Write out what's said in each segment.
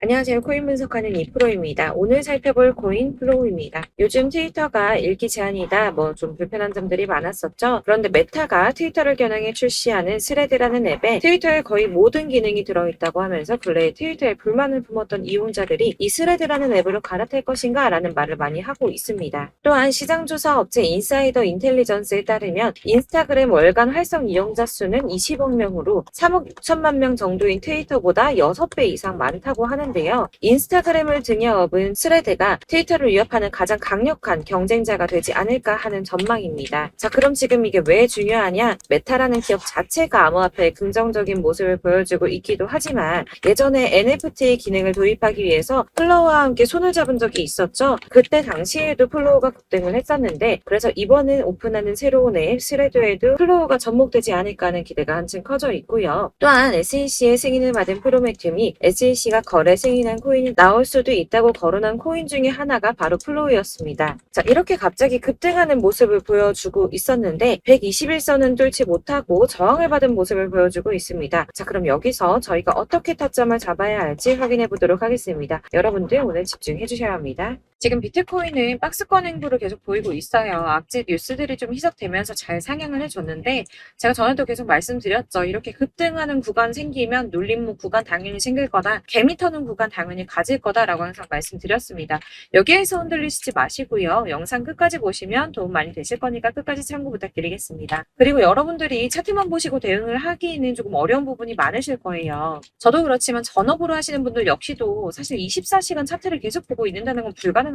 안녕하세요. 코인 분석하는 이프로입니다. 오늘 살펴볼 코인 플로우입니다. 요즘 트위터가 읽기 제한이다 좀 불편한 점들이 많았었죠. 그런데 메타가 트위터를 겨냥해 출시하는 스레드라는 앱에 트위터의 거의 모든 기능이 들어있다고 하면서 근래에 트위터에 불만을 품었던 이용자들이 이 스레드라는 앱으로 갈아탈 것인가 라는 말을 많이 하고 있습니다. 또한 시장조사 업체 인사이더 인텔리전스에 따르면 인스타그램 월간 활성 이용자 수는 20억 명으로 3억 6천만 명 정도인 트위터보다 6배 이상 많다고 하는데요. 인스타그램을 등에 업은 스레드가 트위터를 위협하는 가장 강력한 경쟁자가 되지 않을까 하는 전망입니다. 자, 그럼 지금 이게 왜 중요하냐? 메타라는 기업 자체가 암호화폐의 긍정적인 모습을 보여주고 있기도 하지만 예전에 NFT 기능을 도입하기 위해서 플로우와 함께 손을 잡은 적이 있었죠. 그때 당시에도 플로우가 급등을 했었는데 그래서 이번에 오픈하는 새로운 앱 스레드에도 플로우가 접목되지 않을까 하는 기대가 한층 커져 있고요. 또한 SEC의 승인을 받은 프로메튬이 SEC가 거래 승인한 코인이 나올 수도 있다고 거론한 코인 중에 하나가 바로 플로우였습니다. 자, 이렇게 갑자기 급등하는 모습을 보여주고 있었는데 121선은 뚫지 못하고 저항을 받은 모습을 보여주고 있습니다. 자, 그럼 여기서 저희가 어떻게 타점을 잡아야 할지 확인해 보도록 하겠습니다. 여러분들 오늘 집중해 주셔야 합니다. 지금 비트코인은 박스권 행보를 계속 보이고 있어요. 악재 뉴스들이 좀 희석되면서 잘 상향을 해줬는데 제가 전에도 계속 말씀드렸죠. 이렇게 급등하는 구간 생기면 눌림목 구간 당연히 생길 거다. 개미 터는 구간 당연히 가질 거다라고 항상 말씀드렸습니다. 여기에서 흔들리시지 마시고요. 영상 끝까지 보시면 도움 많이 되실 거니까 끝까지 참고 부탁드리겠습니다. 그리고 여러분들이 차트만 보시고 대응을 하기에는 조금 어려운 부분이 많으실 거예요. 저도 그렇지만 전업으로 하시는 분들 역시도 사실 24시간 차트를 계속 보고 있는다는 건 불가능하거든요.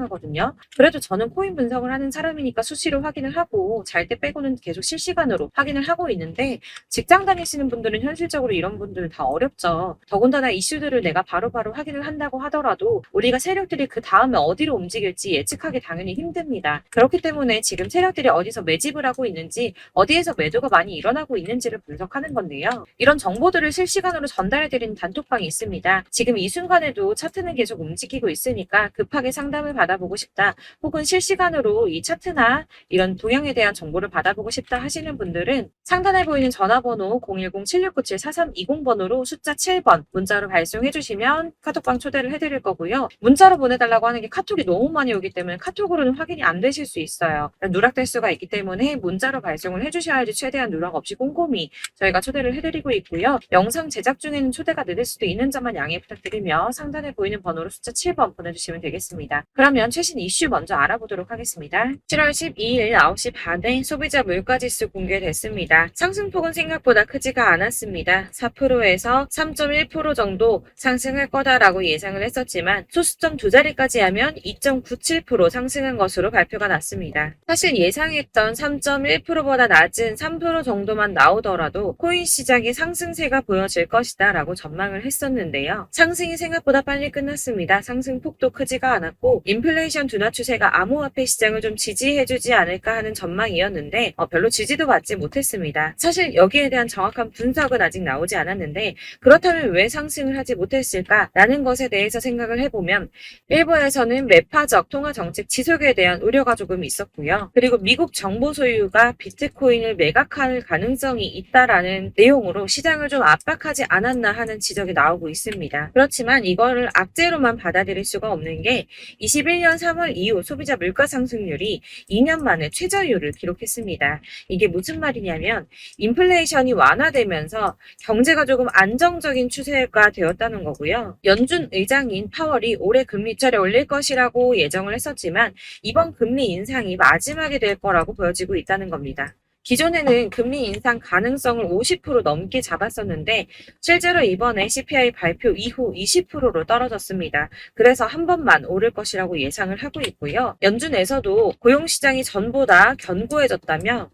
그래도 저는 코인 분석을 하는 사람이니까 수시로 확인을 하고 잘 때 빼고는 계속 실시간으로 확인을 하고 있는데 직장 다니시는 분들은 현실적으로 이런 분들 다 어렵죠. 더군다나 이슈들을 내가 바로바로 확인을 한다고 하더라도 우리가 세력들이 그 다음에 어디로 움직일지 예측하기 당연히 힘듭니다. 그렇기 때문에 지금 세력들이 어디서 매집을 하고 있는지 어디에서 매도가 많이 일어나고 있는지를 분석하는 건데요. 이런 정보들을 실시간으로 전달해드리는 단톡방이 있습니다. 지금 이 순간에도 차트는 계속 움직이고 있으니까 급하게 상담을 받아보고 싶다 혹은 실시간으로 이 차트나 이런 동향에 대한 정보를 받아보고 싶다 하시는 분들은 상단에 보이는 전화번호 010-7697-4320번으로 숫자 7번 문자로 발송해 주시면 카톡방 초대를 해드릴 거고요. 문자로 보내달라고 하는 게 카톡이 너무 많이 오기 때문에 카톡으로는 확인이 안 되실 수 있어요. 누락될 수가 있기 때문에 문자로 발송을 해주셔야지 최대한 누락 없이 꼼꼼히 저희가 초대를 해드리고 있고요. 영상 제작 중에는 초대가 늦을 수도 있는 점만 양해 부탁드리며 상단에 보이는 번호로 숫자 7번 보내주시면 되겠습니다. 그러면 최신 이슈 먼저 알아보도록 하겠습니다. 7월 12일 9시 반에 소비자 물가지수 공개됐습니다. 상승폭은 생각보다 크지가 않았습니다. 4%에서 3.1% 정도 상승할 거다라고 예상을 했었지만 소수점 두 자리까지 하면 2.97% 상승한 것으로 발표가 났습니다. 사실 예상했던 3.1%보다 낮은 3% 정도만 나오더라도 코인 시장의 상승세가 보여질 것이다 라고 전망을 했었는데요. 상승이 생각보다 빨리 끝났습니다. 상승폭도 크지가 않았고 인플레이션 둔화 추세가 암호화폐 시장을 좀 지지해주지 않을까 하는 전망이었는데 별로 지지도 받지 못했습니다. 사실 여기에 대한 정확한 분석은 아직 나오지 않았는데 그렇다면 왜 상승을 하지 못했을까라는 것에 대해서 생각을 해보면 일부에서는 매파적 통화 정책 지속에 대한 우려가 조금 있었고요. 그리고 미국 정보 소유가 비트코인을 매각할 가능성이 있다라는 내용으로 시장을 좀 압박하지 않았나 하는 지적이 나오고 있습니다. 그렇지만 이거를 악재로만 받아들일 수가 없는 게 21년 3월 이후 소비자 물가 상승률이 2년 만에 최저율을 기록했습니다. 이게 무슨 말이냐면 인플레이션이 완화되면서 경제가 조금 안정적인 추세가 되었다는 거고요. 연준 의장인 파월이 올해 금리 인차를 올릴 것이라고 예정을 했었지만 이번 금리 인상이 마지막이 될 거라고 보여지고 있다는 겁니다. 기존에는 금리 인상 가능성을 50% 넘게 잡았었는데 실제로 이번에 CPI 발표 이후 20%로 떨어졌습니다. 그래서 한 번만 오를 것이라고 예상을 하고 있고요. 연준에서도 고용시장이 전보다 견고해졌다며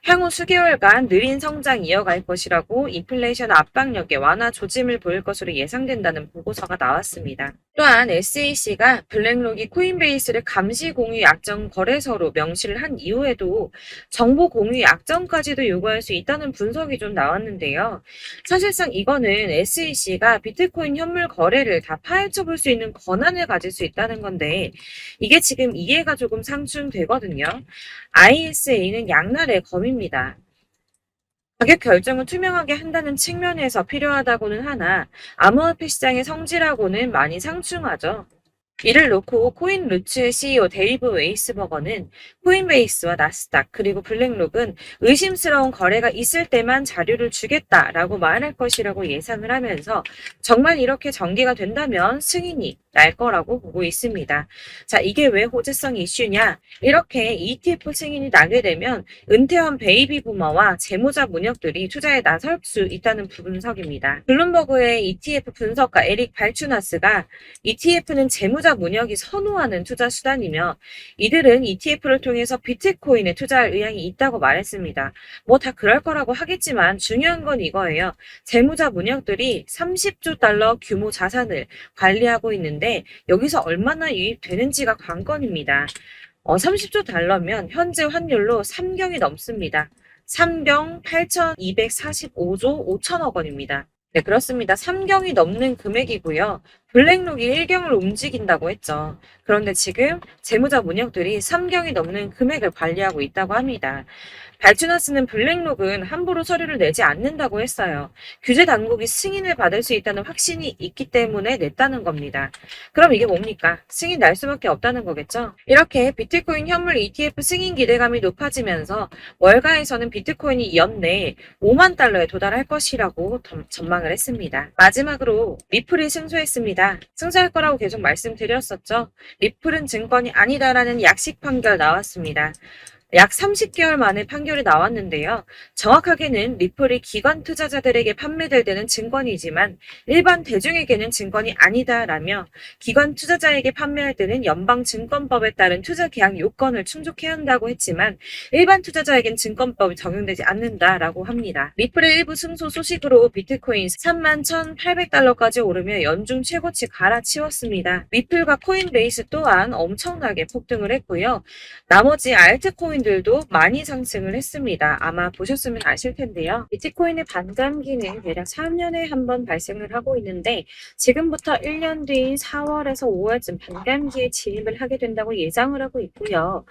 향후 수개월간 느린 성장 이어갈 것이라고 인플레이션 압박력에 완화 조짐을 보일 것으로 예상된다는 보고서가 나왔습니다. 또한 SEC가 블랙록이 코인베이스를 감시 공유 약정 거래소로 명시를 한 이후에도 정보 공유 약정까지도 요구할 수 있다는 분석이 좀 나왔는데요. 사실상 이거는 SEC가 비트코인 현물 거래를 다 파헤쳐 볼 수 있는 권한을 가질 수 있다는 건데 이게 지금 이해가 조금 상충되거든요. ISA는 양날의 검입니다. 가격 결정을 투명하게 한다는 측면에서 필요하다고는 하나 암호화폐 시장의 성질하고는 많이 상충하죠. 이를 놓고 코인루츠의 CEO 데이브 웨이스버거는 코인베이스와 나스닥 그리고 블랙록은 의심스러운 거래가 있을 때만 자료를 주겠다라고 말할 것이라고 예상을 하면서 정말 이렇게 전개가 된다면 승인이 날 거라고 보고 있습니다. 자, 이게 왜 호재성 이슈냐? 이렇게 ETF 승인이 나게 되면 은퇴한 베이비 부머와 재무자 문역들이 투자에 나설 수 있다는 분석입니다. 블룸버그의 ETF 분석가 에릭 발추나스가 ETF는 재무자 문역이 선호하는 투자 수단이며 이들은 ETF를 통해서 비트코인에 투자할 의향이 있다고 말했습니다. 뭐 다 그럴 거라고 하겠지만 중요한 건 이거예요. 재무자 문역들이 30조 달러 규모 자산을 관리하고 있는데 여기서 얼마나 유입되는지가 관건입니다. 30조 달러면 현재 환율로 3경이 넘습니다. 3경 8,245조 5천억 원입니다. 네, 그렇습니다. 3경이 넘는 금액이고요. 블랙록이 1경을 움직인다고 했죠. 그런데 지금 재무자 문역들이 3경이 넘는 금액을 관리하고 있다고 합니다. 발주나스는 블랙록은 함부로 서류를 내지 않는다고 했어요. 규제 당국이 승인을 받을 수 있다는 확신이 있기 때문에 냈다는 겁니다. 그럼 이게 뭡니까? 승인 날 수밖에 없다는 거겠죠? 이렇게 비트코인 현물 ETF 승인 기대감이 높아지면서 월가에서는 비트코인이 연내 5만 달러에 도달할 것이라고 전망을 했습니다. 마지막으로 리플이 승소했습니다. 승소할 거라고 계속 말씀드렸었죠. 리플은 증권이 아니다라는 약식 판결 나왔습니다. 약 30개월 만에 판결이 나왔는데요. 정확하게는 리플이 기관 투자자들에게 판매될 때는 증권이지만 일반 대중에게는 증권이 아니다라며 기관 투자자에게 판매할 때는 연방증권법에 따른 투자 계약 요건을 충족해야 한다고 했지만 일반 투자자에겐 증권법이 적용되지 않는다라고 합니다. 리플의 일부 승소 소식으로 비트코인 31,800달러까지 오르며 연중 최고치 갈아치웠습니다. 리플과 코인베이스 또한 엄청나게 폭등을 했고요. 나머지 알트코인 들도 많이 상승을 했습니다. 아마 보셨으면 아실 텐데요. 비트코인의 반감기는 대략 3년에 한 번 발생을 하고 있는데 지금부터 1년 뒤인 4월에서 5월쯤 반감기에 진입을 하게 된다고 예상을 하고 있고요.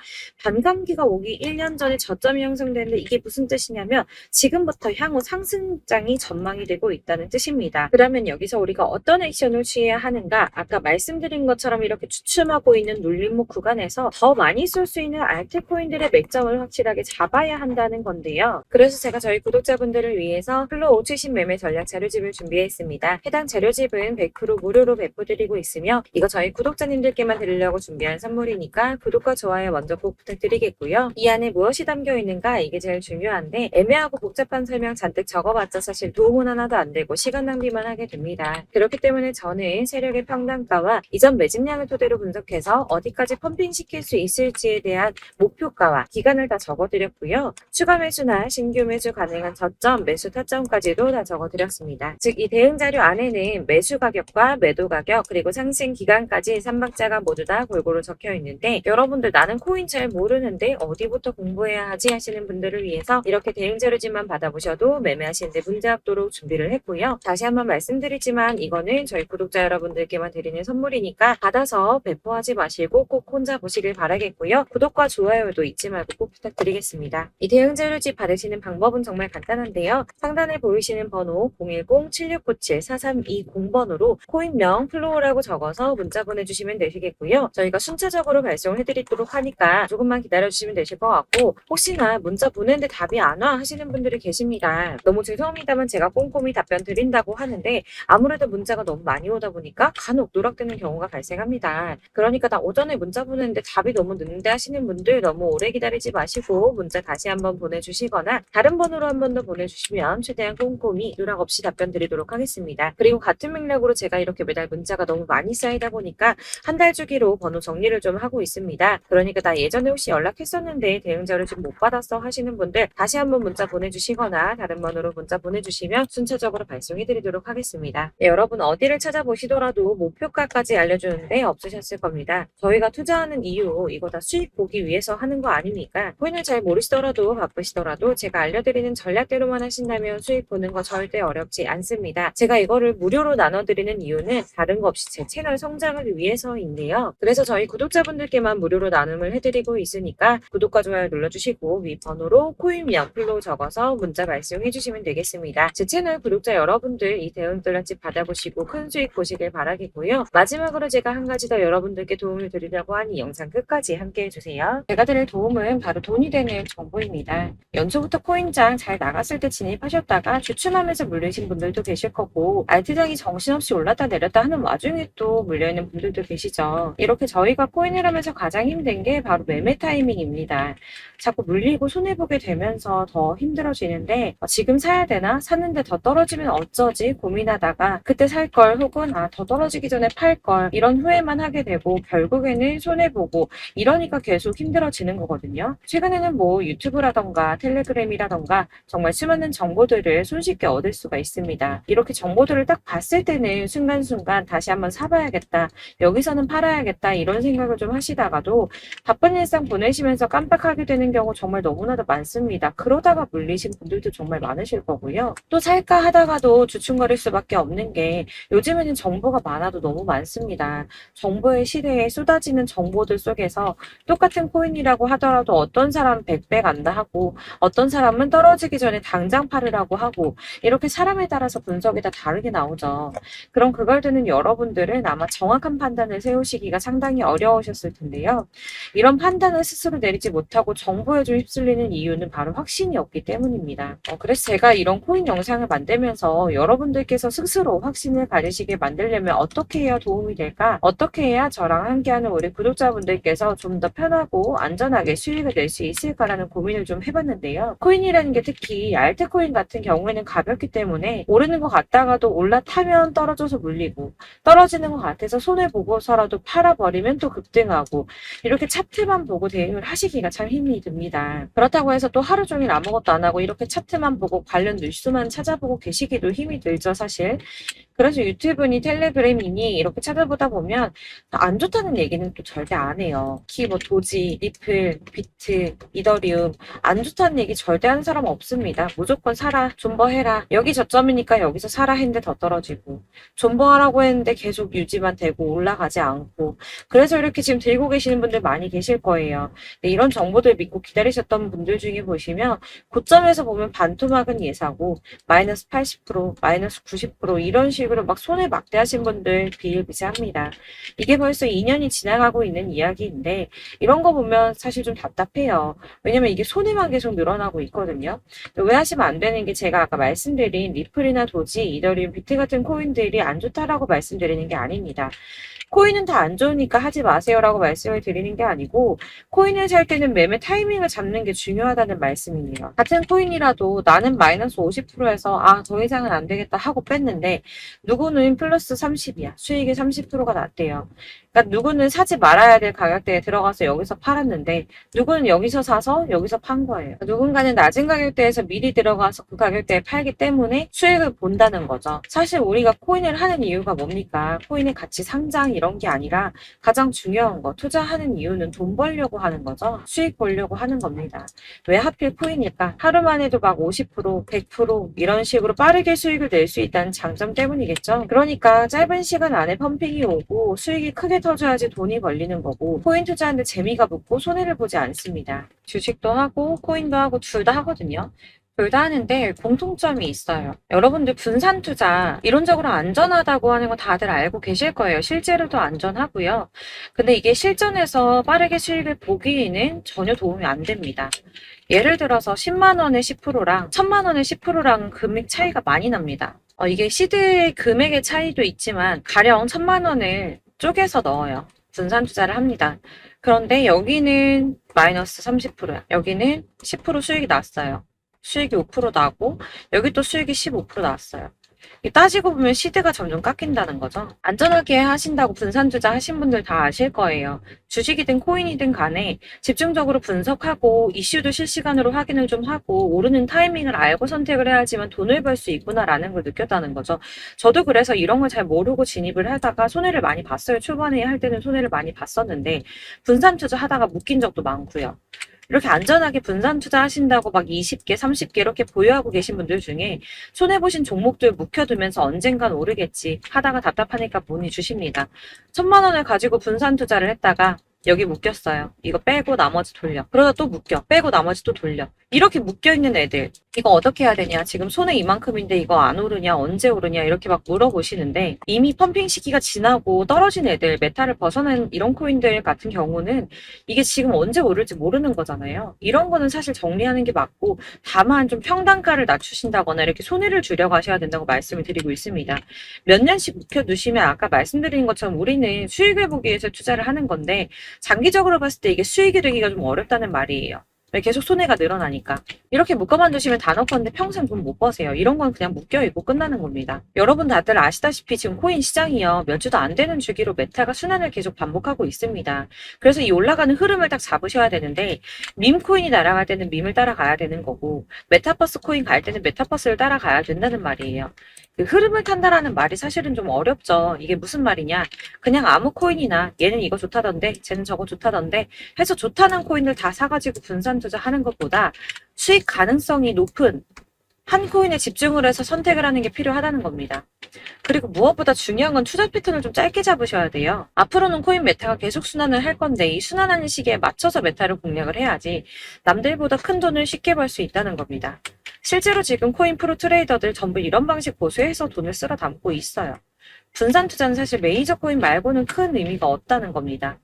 반감기가 오기 1년 전에 저점이 형성되는데 이게 무슨 뜻이냐면 지금부터 향후 상승장이 전망이 되고 있다는 뜻입니다. 그러면 여기서 우리가 어떤 액션을 취해야 하는가? 아까 말씀드린 것처럼 이렇게 추춤하고 있는 눌림목 구간에서 더 많이 쏠 수 있는 알트코인들의 맥점을 확실하게 잡아야 한다는 건데요. 그래서 제가 저희 구독자분들을 위해서 플로우 최신 매매 전략 자료집을 준비했습니다. 해당 자료집은 100% 무료로 배포드리고 있으며 이거 저희 구독자님들께만 드리려고 준비한 선물이니까 구독과 좋아요 먼저 꼭 부탁드리겠고요. 이 안에 무엇이 담겨 있는가 이게 제일 중요한데 애매하고 복잡한 설명 잔뜩 적어봤자 사실 도움은 하나도 안 되고 시간 낭비만 하게 됩니다. 그렇기 때문에 저는 세력의 평단가와 이전 매집량을 토대로 분석해서 어디까지 펌핑시킬 수 있을지에 대한 목표가와 기간을 다 적어드렸고요. 추가 매수나 신규 매수 가능한 저점, 매수 타점까지도 다 적어드렸습니다. 즉 이 대응 자료 안에는 매수 가격과 매도 가격 그리고 상승 기간까지 3박자가 모두 다 골고루 적혀 있는데 여러분들 나는 코인 잘 모르는데 어디부터 공부해야 하지 하시는 분들을 위해서 이렇게 대응 자료집만 받아보셔도 매매하시는데 문제 없도록 준비를 했고요. 다시 한번 말씀드리지만 이거는 저희 구독자 여러분들께만 드리는 선물이니까 받아서 배포하지 마시고 꼭 혼자 보시길 바라겠고요. 구독과 좋아요도 잊지 말고 꼭 부탁드리겠습니다. 이 대응 자료집 받으시는 방법은 정말 간단한데요. 상단에 보이시는 번호 010-7697-4320번으로 코인명 플로우라고 적어서 문자 보내주시면 되시겠고요. 저희가 순차적으로 발송을 해드리도록 하니까 조금만 기다려주시면 되실 것 같고 혹시나 문자 보내는데 답이 안 와 하시는 분들이 계십니다. 너무 죄송합니다만 제가 꼼꼼히 답변 드린다고 하는데 아무래도 문자가 너무 많이 오다 보니까 간혹 누락되는 경우가 발생합니다. 그러니까 나 오전에 문자 보냈는데 답이 너무 늦는데 하시는 분들 너무 오래 기다리지 마시고 문자 다시 한번 보내주시거나 다른 번호로 한 번 더 보내주시면 최대한 꼼꼼히 누락 없이 답변 드리도록 하겠습니다. 그리고 같은 맥락으로 제가 이렇게 매달 문자가 너무 많이 쌓이다 보니까 한 달 주기로 번호 정리를 좀 하고 있습니다. 그러니까 나 예전에 혹시 연락했었는데 대응 자료 지금 못 받았어 하시는 분들 다시 한번 문자 보내주시거나 다른 번호로 문자 보내주시면 순차적으로 발송해 드리도록 하겠습니다. 네, 여러분 어디를 찾아보시더라도 목표가까지 알려주는데 없으셨을 겁니다. 저희가 투자하는 이유 이거 다 수익 보기 위해서 하는 거 아닙니다. 아닙니까? 코인을 잘 모르시더라도 바쁘시더라도 제가 알려드리는 전략대로만 하신다면 수익 보는 거 절대 어렵지 않습니다. 제가 이거를 무료로 나눠드리는 이유는 다른 거 없이 제 채널 성장을 위해서인데요. 그래서 저희 구독자분들께만 무료로 나눔을 해드리고 있으니까 구독과 좋아요 눌러주시고 위 번호로 코인명 플로우 적어서 문자 발송해주시면 되겠습니다. 제 채널 구독자 여러분들 이 대운돌라집 받아보시고 큰 수익 보시길 바라겠고요. 마지막으로 제가 한 가지 더 여러분들께 도움을 드리려고 하니 영상 끝까지 함께 해주세요. 제가 드릴 도움은 바로 돈이 되는 정보입니다. 연초부터 코인장 잘 나갔을 때 진입하셨다가 주춤하면서 물리신 분들도 계실 거고 알트장이 정신없이 올랐다 내렸다 하는 와중에 또 물려있는 분들도 계시죠. 이렇게 저희가 코인을 하면서 가장 힘든 게 바로 매매 타이밍입니다. 자꾸 물리고 손해보게 되면서 더 힘들어지는데 지금 사야 되나? 샀는데 더 떨어지면 어쩌지? 고민하다가 그때 살 걸 혹은 더 떨어지기 전에 팔 걸 이런 후회만 하게 되고 결국에는 손해보고 이러니까 계속 힘들어지는 거거든요. 최근에는 뭐 유튜브라던가 텔레그램이라던가 정말 수많은 정보들을 손쉽게 얻을 수가 있습니다. 이렇게 정보들을 딱 봤을 때는 순간순간 다시 한번 사봐야겠다. 여기서는 팔아야겠다. 이런 생각을 좀 하시다가도 바쁜 일상 보내시면서 깜빡하게 되는 경우 정말 너무나도 많습니다. 그러다가 물리신 분들도 정말 많으실 거고요. 또 살까 하다가도 주춤거릴 수밖에 없는 게 요즘에는 정보가 많아도 너무 많습니다. 정보의 시대에 쏟아지는 정보들 속에서 똑같은 코인이라고 하더라도 어떤 사람은 100배 간다 하고 어떤 사람은 떨어지기 전에 당장 팔으라고 하고 이렇게 사람에 따라서 분석이 다 다르게 나오죠. 그럼 그걸 듣는 여러분들은 아마 정확한 판단을 세우시기가 상당히 어려우셨을 텐데요. 이런 판단을 스스로 내리지 못하고 정보에 좀 휩쓸리는 이유는 바로 확신이 없기 때문입니다. 그래서 제가 이런 코인 영상을 만들면서 여러분들께서 스스로 확신을 가지시게 만들려면 어떻게 해야 도움이 될까? 어떻게 해야 저랑 함께하는 우리 구독자분들께서 좀 더 편하고 안전하게 수익을 낼 수 있을까라는 고민을 좀 해봤는데요. 코인이라는 게 특히 알트코인 같은 경우에는 가볍기 때문에 오르는 것 같다가도 올라타면 떨어져서 물리고 떨어지는 것 같아서 손해보고서라도 팔아버리면 또 급등하고 이렇게 차트만 보고 대응을 하시기가 참 힘이 듭니다. 그렇다고 해서 또 하루 종일 아무것도 안 하고 이렇게 차트만 보고 관련 뉴스만 찾아보고 계시기도 힘이 들죠, 사실. 그래서 유튜브니 텔레그램이니 이렇게 찾아보다 보면 안 좋다는 얘기는 또 절대 안 해요. 특히 뭐 도지, 리플, 비트, 이더리움 안 좋다는 얘기 절대 하는 사람 없습니다. 무조건 사라, 존버해라. 여기 저점이니까 여기서 사라 했는데 더 떨어지고 존버하라고 했는데 계속 유지만 되고 올라가지 않고 그래서 이렇게 지금 들고 계시는 분들 많이 계실 거예요. 이런 정보들 믿고 기다리셨던 분들 중에 보시면 고점에서 보면 반토막은 예사고 마이너스 80%, 마이너스 90% 이런 식으로 막 손해 막대하신 분들 비일비재합니다. 이게 벌써 2년이 지나가고 있는 이야기인데 이런 거 보면 사실 좀 답답해요. 왜냐면 이게 손해만 계속 늘어나고 있거든요. 왜 하시면 안 되는 게 제가 아까 말씀드린 리플이나 도지, 이더리움, 비트 같은 코인들이 안 좋다라고 말씀드리는 게 아닙니다. 코인은 다 안 좋으니까 하지 마세요라고 말씀을 드리는 게 아니고 코인을 살 때는 매매 타이밍을 잡는 게 중요하다는 말씀이에요. 같은 코인이라도 나는 마이너스 50%에서 더 이상은 안 되겠다 하고 뺐는데 누구는 플러스 30이야. 수익이 30%가 났대요. 그러니까 누구는 사지 말아야 될 가격대에 들어가서 여기서 팔았는데 누구는 여기서 사서 여기서 판 거예요. 누군가는 낮은 가격대에서 미리 들어가서 그 가격대에 팔기 때문에 수익을 본다는 거죠. 사실 우리가 코인을 하는 이유가 뭡니까? 코인의 가치 상장 이런 게 아니라 가장 중요한 거 투자하는 이유는 돈 벌려고 하는 거죠. 수익 보려고 하는 겁니다. 왜 하필 코인일까? 하루만 해도 막 50%, 100% 이런 식으로 빠르게 수익을 낼 수 있다는 장점 때문이겠죠. 그러니까 짧은 시간 안에 펌핑이 오고 수익이 크게 터져야지 돈이 벌리는 거고 코인 투자하는데 재미가 붙고 손해를 보지 않습니다. 주식도 하고 코인도 하고 둘 다 하거든요. 둘 다 하는데 공통점이 있어요. 여러분들 분산 투자 이론적으로 안전하다고 하는 거 다들 알고 계실 거예요. 실제로도 안전하고요. 근데 이게 실전에서 빠르게 수익을 보기에는 전혀 도움이 안 됩니다. 예를 들어서 10만 원의 10%랑 1000만 원의 10%랑 금액 차이가 많이 납니다. 이게 시드의 금액의 차이도 있지만 가령 1000만 원을 쪼개서 넣어요. 분산 투자를 합니다. 그런데 여기는 마이너스 30%야. 여기는 10% 수익이 났어요. 수익이 5% 나고 여기 또 수익이 15% 나왔어요. 따지고 보면 시드가 점점 깎인다는 거죠. 안전하게 하신다고 분산 투자 하신 분들 다 아실 거예요. 주식이든 코인이든 간에 집중적으로 분석하고 이슈도 실시간으로 확인을 좀 하고 오르는 타이밍을 알고 선택을 해야지만 돈을 벌 수 있구나라는 걸 느꼈다는 거죠. 저도 그래서 이런 걸 잘 모르고 진입을 하다가 손해를 많이 봤어요. 초반에 할 때는 손해를 많이 봤었는데 분산 투자 하다가 묶인 적도 많고요. 이렇게 안전하게 분산 투자하신다고 막 20개, 30개 이렇게 보유하고 계신 분들 중에 손해보신 종목들 묵혀두면서 언젠간 오르겠지 하다가 답답하니까 문의 주십니다. 1,000만 원을 가지고 분산 투자를 했다가 여기 묶였어요. 이거 빼고 나머지 돌려. 그러다 또 묶여. 빼고 나머지 또 돌려. 이렇게 묶여있는 애들 이거 어떻게 해야 되냐, 지금 손해 이만큼인데 이거 안 오르냐, 언제 오르냐 이렇게 막 물어보시는데, 이미 펌핑 시기가 지나고 떨어진 애들, 메타를 벗어난 이런 코인들 같은 경우는 이게 지금 언제 오를지 모르는 거잖아요. 이런 거는 사실 정리하는 게 맞고, 다만 좀 평단가를 낮추신다거나 이렇게 손해를 줄여 가셔야 된다고 말씀을 드리고 있습니다. 몇 년씩 묵혀두시면 아까 말씀드린 것처럼 우리는 수익을 보기 위해서 투자를 하는 건데, 장기적으로 봤을 때 이게 수익이 되기가 좀 어렵다는 말이에요. 계속 손해가 늘어나니까. 이렇게 묶어만 두시면 단어컨대 평생 돈 못 버세요. 이런 건 그냥 묶여있고 끝나는 겁니다. 여러분 다들 아시다시피 지금 코인 시장이요, 몇 주도 안 되는 주기로 메타가 순환을 계속 반복하고 있습니다. 그래서 이 올라가는 흐름을 딱 잡으셔야 되는데, 밈 코인이 날아갈 때는 밈을 따라가야 되는 거고, 메타버스 코인 갈 때는 메타버스를 따라가야 된다는 말이에요. 그 흐름을 탄다라는 말이 사실은 좀 어렵죠. 이게 무슨 말이냐, 그냥 아무 코인이나 얘는 이거 좋다던데 쟤는 저거 좋다던데 해서 좋다는 코인을 다 사가지고 분산 투자하는 것보다 수익 가능성이 높은 한 코인에 집중을 해서 선택을 하는 게 필요하다는 겁니다. 그리고 무엇보다 중요한 건 투자 패턴을 좀 짧게 잡으셔야 돼요. 앞으로는 코인 메타가 계속 순환을 할 건데, 이 순환하는 시기에 맞춰서 메타를 공략을 해야지 남들보다 큰 돈을 쉽게 벌 수 있다는 겁니다. 실제로 지금 코인 프로 트레이더들 전부 이런 방식 고수해서 돈을 쓸어 담고 있어요. 분산 투자는 사실 메이저 코인 말고는 큰 의미가 없다는 겁니다.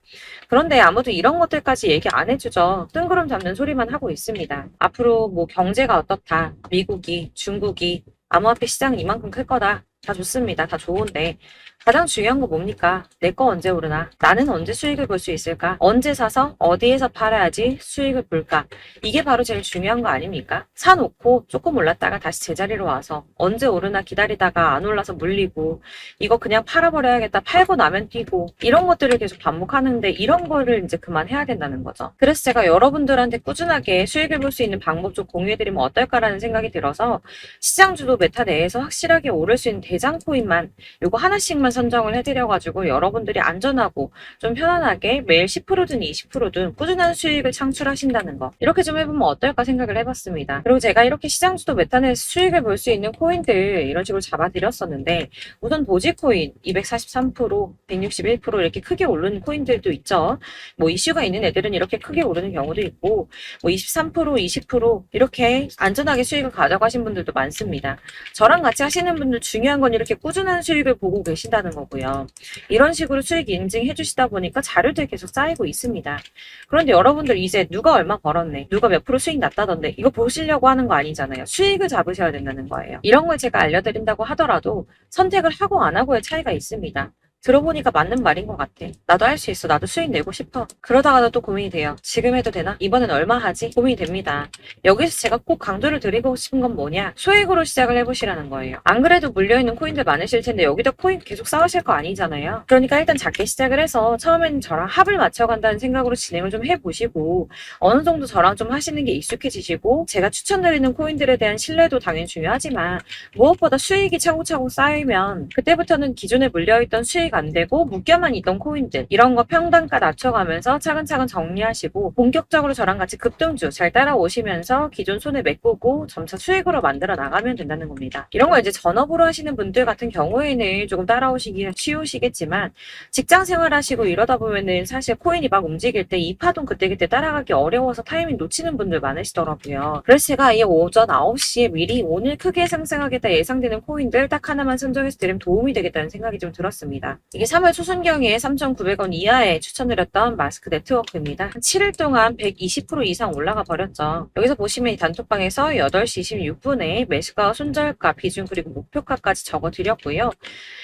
그런데 아무도 이런 것들까지 얘기 안 해주죠. 뜬구름 잡는 소리만 하고 있습니다. 앞으로 뭐 경제가 어떻다, 미국이, 중국이, 암호화폐 시장은 이만큼 클 거다, 다 좋습니다. 다 좋은데 가장 중요한 거 뭡니까? 내 거 언제 오르나? 나는 언제 수익을 볼 수 있을까? 언제 사서 어디에서 팔아야지 수익을 볼까? 이게 바로 제일 중요한 거 아닙니까? 사놓고 조금 올랐다가 다시 제자리로 와서 언제 오르나 기다리다가 안 올라서 물리고, 이거 그냥 팔아버려야겠다, 팔고 나면 뛰고, 이런 것들을 계속 반복하는데, 이런 거를 이제 그만해야 된다는 거죠. 그래서 제가 여러분들한테 꾸준하게 수익을 볼 수 있는 방법 좀 공유해드리면 어떨까라는 생각이 들어서, 시장주도 메타 내에서 확실하게 오를 수 있는 대장 코인만 요거 하나씩만 선정을 해드려가지고 여러분들이 안전하고 좀 편안하게 매일 10%든 20%든 꾸준한 수익을 창출하신다는 거, 이렇게 좀 해보면 어떨까 생각을 해봤습니다. 그리고 제가 이렇게 시장주도 메타내에서 수익을 볼 수 있는 코인들 이런 식으로 잡아드렸었는데, 우선 도지코인 243%, 161% 이렇게 크게 오르는 코인들도 있죠. 뭐 이슈가 있는 애들은 이렇게 크게 오르는 경우도 있고, 뭐 23%, 20% 이렇게 안전하게 수익을 가져가신 분들도 많습니다. 저랑 같이 하시는 분들 중요한 건 이렇게 꾸준한 수익을 보고 계신다는 거고요. 이런 식으로 수익 인증해 주시다 보니까 자료들이 계속 쌓이고 있습니다. 그런데 여러분들 이제 누가 얼마 벌었네, 누가 몇 프로 수익 났다던데 이거 보시려고 하는 거 아니잖아요. 수익을 잡으셔야 된다는 거예요. 이런 걸 제가 알려드린다고 하더라도 선택을 하고 안 하고의 차이가 있습니다. 들어보니까 맞는 말인 것 같아. 나도 할 수 있어. 나도 수익 내고 싶어. 그러다가도 또 고민이 돼요. 지금 해도 되나? 이번엔 얼마 하지? 고민이 됩니다. 여기서 제가 꼭 강조를 드리고 싶은 건 뭐냐? 소액으로 시작을 해보시라는 거예요. 안 그래도 물려있는 코인들 많으실 텐데 여기다 코인 계속 쌓으실 거 아니잖아요. 그러니까 일단 작게 시작을 해서 처음에는 저랑 합을 맞춰간다는 생각으로 진행을 좀 해보시고, 어느 정도 저랑 좀 하시는 게 익숙해지시고, 제가 추천드리는 코인들에 대한 신뢰도 당연히 중요하지만 무엇보다 수익이 차곡차곡 쌓이면 그때부터는 기존에 물려있던 수익 안 되고 묶여만 있던 코인들 이런 거 평단가 낮춰가면서 차근차근 정리하시고, 본격적으로 저랑 같이 급등주 잘 따라오시면서 기존 손해 메꾸고 점차 수익으로 만들어 나가면 된다는 겁니다. 이런 거 이제 전업으로 하시는 분들 같은 경우에는 조금 따라오시기 쉬우시겠지만, 직장 생활 하시고 이러다 보면은 사실 코인이 막 움직일 때 이 파동 그때그때 따라가기 어려워서 타이밍 놓치는 분들 많으시더라고요. 그래서 제가 아예 오전 9시에 미리 오늘 크게 상승하겠다 예상되는 코인들 딱 하나만 선정해서 드리면 도움이 되겠다는 생각이 좀 들었습니다. 이게 3월 초순경에 3,900원 이하에 추천드렸던 마스크 네트워크입니다. 한 7일 동안 120% 이상 올라가 버렸죠. 여기서 보시면 이 단톡방에서 8시 26분에 매수가, 손절가, 비중 그리고 목표가까지 적어드렸고요.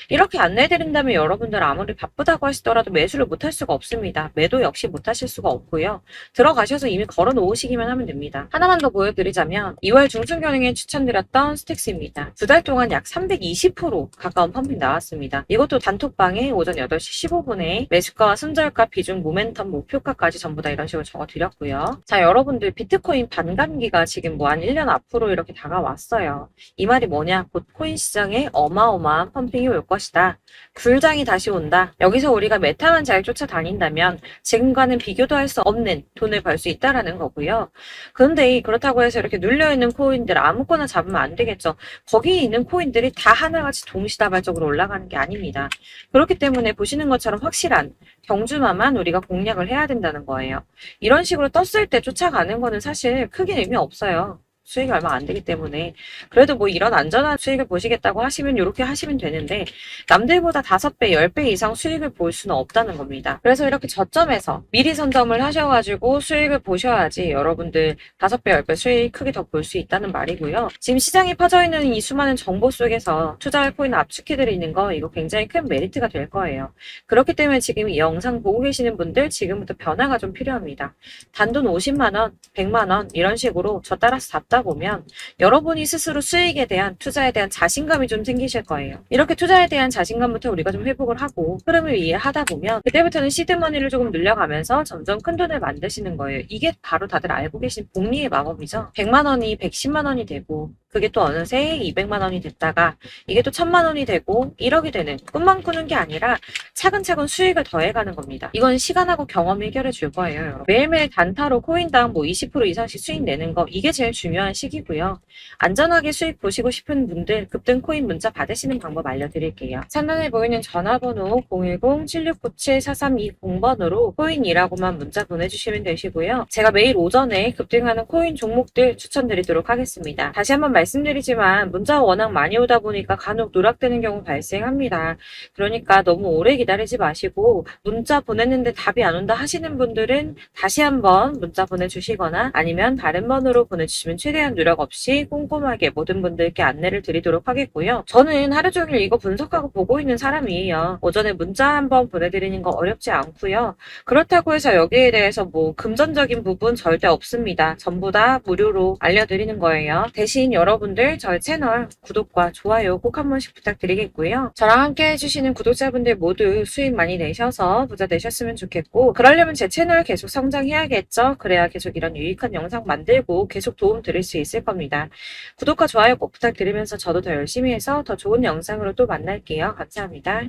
이렇게 안내해드린다면 여러분들 아무리 바쁘다고 하시더라도 매수를 못할 수가 없습니다. 매도 역시 못하실 수가 없고요. 들어가셔서 이미 걸어 놓으시기만 하면 됩니다. 하나만 더 보여드리자면 2월 중순경에 추천드렸던 스택스입니다. 2달 동안 약 320% 가까운 펌핑 나왔습니다. 이것도 단톡방 단톡방에 오전 8시 15분에 매수가와 손절가, 비중, 모멘텀, 목표가까지 전부 다 이런 식으로 적어드렸고요. 자, 여러분들 비트코인 반감기가 지금 뭐 한 1년 앞으로 이렇게 다가왔어요. 이 말이 뭐냐? 곧 코인 시장에 어마어마한 펌핑이 올 것이다. 불장이 다시 온다. 여기서 우리가 메타만 잘 쫓아다닌다면 지금과는 비교도 할 수 없는 돈을 벌 수 있다라는 거고요. 그런데 그렇다고 해서 이렇게 눌려있는 코인들 아무거나 잡으면 안 되겠죠. 거기에 있는 코인들이 다 하나같이 동시다발적으로 올라가는 게 아닙니다. 그렇기 때문에 보시는 것처럼 확실한 경주마만 우리가 공략을 해야 된다는 거예요. 이런 식으로 떴을 때 쫓아가는 거는 사실 크게 의미 없어요. 수익이 얼마 안 되기 때문에. 그래도 뭐 이런 안전한 수익을 보시겠다고 하시면 이렇게 하시면 되는데 남들보다 5배, 10배 이상 수익을 볼 수는 없다는 겁니다. 그래서 이렇게 저점에서 미리 선점을 하셔가지고 수익을 보셔야지 여러분들 5배, 10배 수익 크게 더 볼 수 있다는 말이고요. 지금 시장에 퍼져있는 이 수많은 정보 속에서 투자할 코인 압축해드리는 거 이거 굉장히 큰 메리트가 될 거예요. 그렇기 때문에 지금 이 영상 보고 계시는 분들 지금부터 변화가 좀 필요합니다. 단돈 50만원, 100만원 이런 식으로 저 따라서 잡다 보면 여러분이 스스로 수익에 대한 투자에 대한 자신감이 좀 생기실 거예요. 이렇게 투자에 대한 자신감부터 우리가 좀 회복을 하고 흐름을 이해하다 보면 그때부터는 시드머니를 조금 늘려가면서 점점 큰 돈을 만드시는 거예요. 이게 바로 다들 알고 계신 복리의 마법이죠. 100만 원이 110만 원이 되고 그게 또 어느새 200만 원이 됐다가 이게 또 1000만 원이 되고 1억이 되는 꿈만 꾸는 게 아니라 차근차근 수익을 더해가는 겁니다. 이건 시간하고 경험이 해결해 줄 거예요. 여러분. 매일매일 단타로 코인당 뭐 20% 이상씩 수익 내는 거 이게 제일 중요한 시기고요. 안전하게 수익 보시고 싶은 분들 급등 코인 문자 받으시는 방법 알려드릴게요. 상단에 보이는 전화번호 010-7697-4320번으로 코인이라고만 문자 보내주시면 되시고요. 제가 매일 오전에 급등하는 코인 종목들 추천드리도록 하겠습니다. 다시 한번 말씀드리지만 문자가 워낙 많이 오다 보니까 간혹 누락되는 경우 발생합니다. 그러니까 너무 오래 기다리지 마시고 문자 보냈는데 답이 안 온다 하시는 분들은 다시 한번 문자 보내주시거나 아니면 다른 번호로 보내주시면 최대한 누락 없이 꼼꼼하게 모든 분들께 안내를 드리도록 하겠고요. 저는 하루 종일 이거 분석하고 보고 있는 사람이에요. 오전에 문자 한번 보내드리는 거 어렵지 않고요. 그렇다고 해서 여기에 대해서 뭐 금전적인 부분 절대 없습니다. 전부 다 무료로 알려드리는 거예요. 대신 여러분들 저희 채널 구독과 좋아요 꼭 한 번씩 부탁드리겠고요. 저랑 함께 해주시는 구독자분들 모두 수익 많이 내셔서 부자 되셨으면 좋겠고 그러려면 제 채널 계속 성장해야겠죠. 그래야 계속 이런 유익한 영상 만들고 계속 도움 드릴 수 있을 겁니다. 구독과 좋아요 꼭 부탁드리면서 저도 더 열심히 해서 더 좋은 영상으로 또 만날게요. 감사합니다.